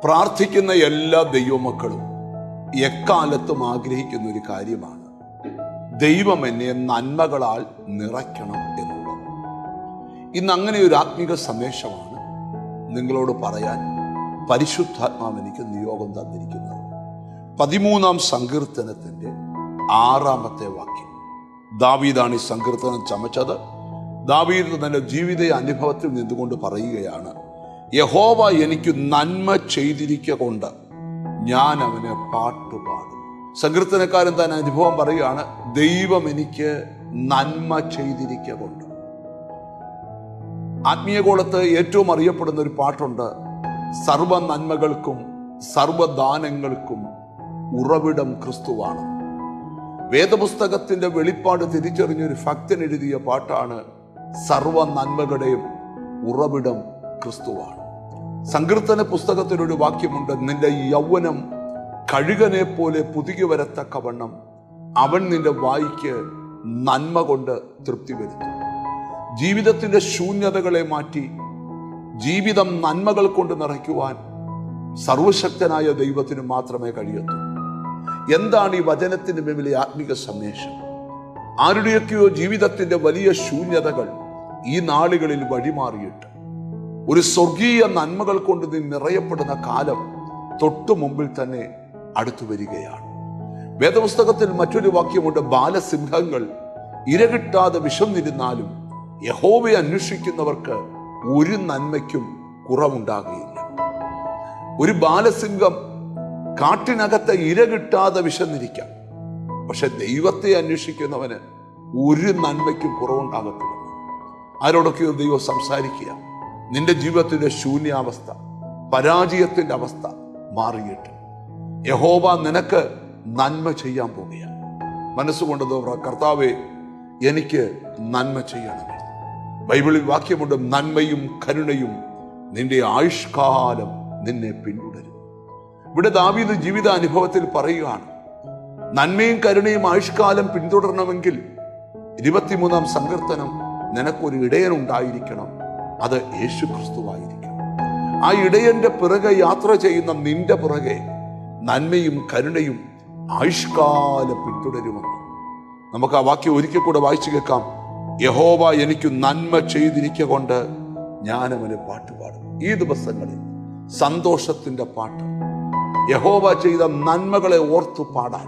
പ്രാർത്ഥിക്കുന്ന എല്ലാ ദൈവമക്കളും എക്കാലത്തും ആഗ്രഹിക്കുന്ന ഒരു കാര്യമാണ് ദൈവം എന്നെ നന്മകളാൽ നിറയ്ക്കണം എന്നുള്ളത്. ഇന്ന് അങ്ങനെ ഒരു ആത്മീക സന്ദേശമാണ് നിങ്ങളോട് പറയാൻ പരിശുദ്ധാത്മാവ് എനിക്ക് നിയോഗം തന്നിരിക്കുന്നത്. 13-ാം സങ്കീർത്തനത്തിൻ്റെ 6-ാമത്തെ വാക്യം. ദാവീദാണ് ഈ സങ്കീർത്തനം ചമച്ചത്. ദാവീദ് തന്റെ ജീവിത അനുഭവത്തിൽ നിന്നുകൊണ്ട് പറയുകയാണ്, യഹോവ എനിക്ക് നന്മ ചെയ്തിരിക്കൊണ്ട് ഞാൻ അവന് പാട്ടുപാടും. സങ്കീർത്തനക്കാരൻ തന്നെ അനുഭവം പറയുകയാണ്, ദൈവം എനിക്ക് നന്മ ചെയ്തിരിക്കൊണ്ട്. ആത്മീയഗോളത്ത് ഏറ്റവും അറിയപ്പെടുന്ന ഒരു പാട്ടുണ്ട്, സർവ നന്മകൾക്കും സർവദാനങ്ങൾക്കും ഉറവിടം ക്രിസ്തുവാണ്. വേദപുസ്തകത്തിന്റെ വെളിപ്പാട് തിരിച്ചറിഞ്ഞൊരു ഭക്തൻ എഴുതിയ പാട്ടാണ്, സർവ നന്മകളുടെയും ഉറവിടം ക്രിസ്തുവാണ്. സങ്കീർത്തന പുസ്തകത്തിലൊരു വാക്യമുണ്ട്, നിന്റെ യൗവനം കഴുകനെ പോലെ പുതുകി വരത്തക്കവണ്ണം അവൻ നിന്റെ വായ്ക്ക് നന്മ കൊണ്ട് തൃപ്തി വരുത്തും. ജീവിതത്തിന്റെ ശൂന്യതകളെ മാറ്റി ജീവിതം നന്മകൾ കൊണ്ട് നിറയ്ക്കുവാൻ സർവശക്തനായ ദൈവത്തിന് മാത്രമേ കഴിയൂ. എന്താണ് ഈ വചനത്തിന് മേലെ ആത്മീക സന്ദേശം? ആരുടെയൊക്കെയോ ജീവിതത്തിന്റെ വലിയ ശൂന്യതകൾ ഈ നാളുകളിൽ വഴിമാറിയിട്ട് ഒരു സ്വർഗീയ നന്മകൾ കൊണ്ട് നീ നിറയപ്പെടുന്ന കാലം തൊട്ടു മുമ്പിൽ തന്നെ അടുത്തു വരികയാണ്. വേദപുസ്തകത്തിൽ മറ്റൊരു വാക്യമുണ്ട്, ബാലസിംഹങ്ങൾ ഇരകിട്ടാതെ വിശന്നിരുന്നാലും യഹോവയെ അന്വേഷിക്കുന്നവർക്ക് ഒരു നന്മയ്ക്കും കുറവുണ്ടാകുകയില്ല. ഒരു ബാലസിംഹം കാട്ടിനകത്ത് ഇരകിട്ടാതെ വിശന്നിരിക്കാം, പക്ഷെ ദൈവത്തെ അന്വേഷിക്കുന്നവന് ഒരു നന്മയ്ക്കും കുറവുണ്ടാകത്തില്ല. ആരോടൊക്കെയോ ദൈവം സംസാരിക്കുക, നിന്റെ ജീവിതത്തിന്റെ ശൂന്യാവസ്ഥ, പരാജയത്തിന്റെ അവസ്ഥ മാറിയിട്ട് യഹോവ നിനക്ക് നന്മ ചെയ്യാൻ പോവുകയാണ്. മനസ്സുകൊണ്ട് കർത്താവേ എനിക്ക് നന്മ ചെയ്യണമേ. ബൈബിളിൽ വാക്യമുണ്ട്, നന്മയും കരുണയും നിന്റെ ആയുഷ്കാലം നിന്നെ പിന്തുടരും. ഇവിടെ ദാവീദ് ജീവിതാനുഭവത്തിൽ പറയുകയാണ്, നന്മയും കരുണയും ആയുഷ്കാലം പിന്തുടരണമെങ്കിൽ 23-ാം സങ്കീർത്തനം, നിനക്കൊരു ഇടയൻ ഉണ്ടായിരിക്കണം, അത് യേശു ക്രിസ്തുവായിരിക്കണം. ആ ഇടയന്റെ പിറകെ യാത്ര ചെയ്യുന്ന നിന്റെ പിറകെ നന്മയും കരുണയും ആയുഷ്കാലം പിന്തുടരുമെന്ന്. നമുക്ക് ആ വാക്യം ഒരിക്കൽ കൂടെ വായിച്ചു കേൾക്കാം. യഹോവ എനിക്ക് നന്മ ചെയ്തിരിക്കൊണ്ട് ഞാൻ അവന് പാട്ടുപാടും. ഈ ദിവസങ്ങളിൽ സന്തോഷത്തിന്റെ പാട്ട്, യഹോവ ചെയ്ത നന്മകളെ ഓർത്തു പാടാൻ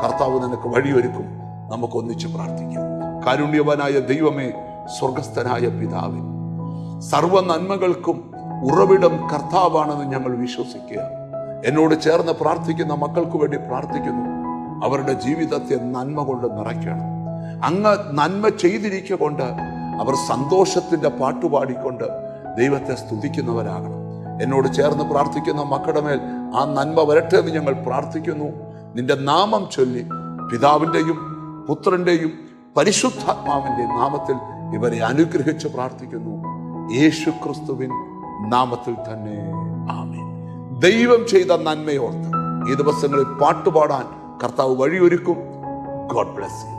കർത്താവ് നിനക്ക് വഴിയൊരുക്കും. നമുക്ക് ഒന്നിച്ച് പ്രാർത്ഥിക്കാം. കാരുണ്യവാനായ ദൈവമേ, സ്വർഗസ്ഥനായ പിതാവേ, സർവ നന്മകൾക്കും ഉറവിടം കർത്താവാണെന്ന് ഞങ്ങൾ വിശ്വസിക്കുക. എന്നോട് ചേർന്ന് പ്രാർത്ഥിക്കുന്ന മക്കൾക്ക് വേണ്ടി പ്രാർത്ഥിക്കുന്നു. അവരുടെ ജീവിതത്തെ നന്മ കൊണ്ട് നിറയ്ക്കണം. അങ്ങ് നന്മ ചെയ്തിരിക്കൊണ്ട് അവർ സന്തോഷത്തിന്റെ പാട്ടുപാടിക്കൊണ്ട് ദൈവത്തെ സ്തുതിക്കുന്നവരാകണം. എന്നോട് ചേർന്ന് പ്രാർത്ഥിക്കുന്ന മക്കളുടെ മേൽ ആ നന്മ വരട്ടെ എന്ന് ഞങ്ങൾ പ്രാർത്ഥിക്കുന്നു. നിന്റെ നാമം ചൊല്ലി പിതാവിൻ്റെയും പുത്രന്റെയും പരിശുദ്ധാത്മാവിൻ്റെയും നാമത്തിൽ ഇവരെ അനുഗ്രഹിച്ച് പ്രാർത്ഥിക്കുന്നു. യേശു ക്രിസ്തുവിൻ നാമത്തിൽ തന്നെ ആമേൻ. ദൈവം ചെയ്ത നന്മയോർത്ത് ഈ ദിവസങ്ങളിൽ പാട്ടുപാടാൻ കർത്താവ് വഴിയൊരുക്കും. God bless you.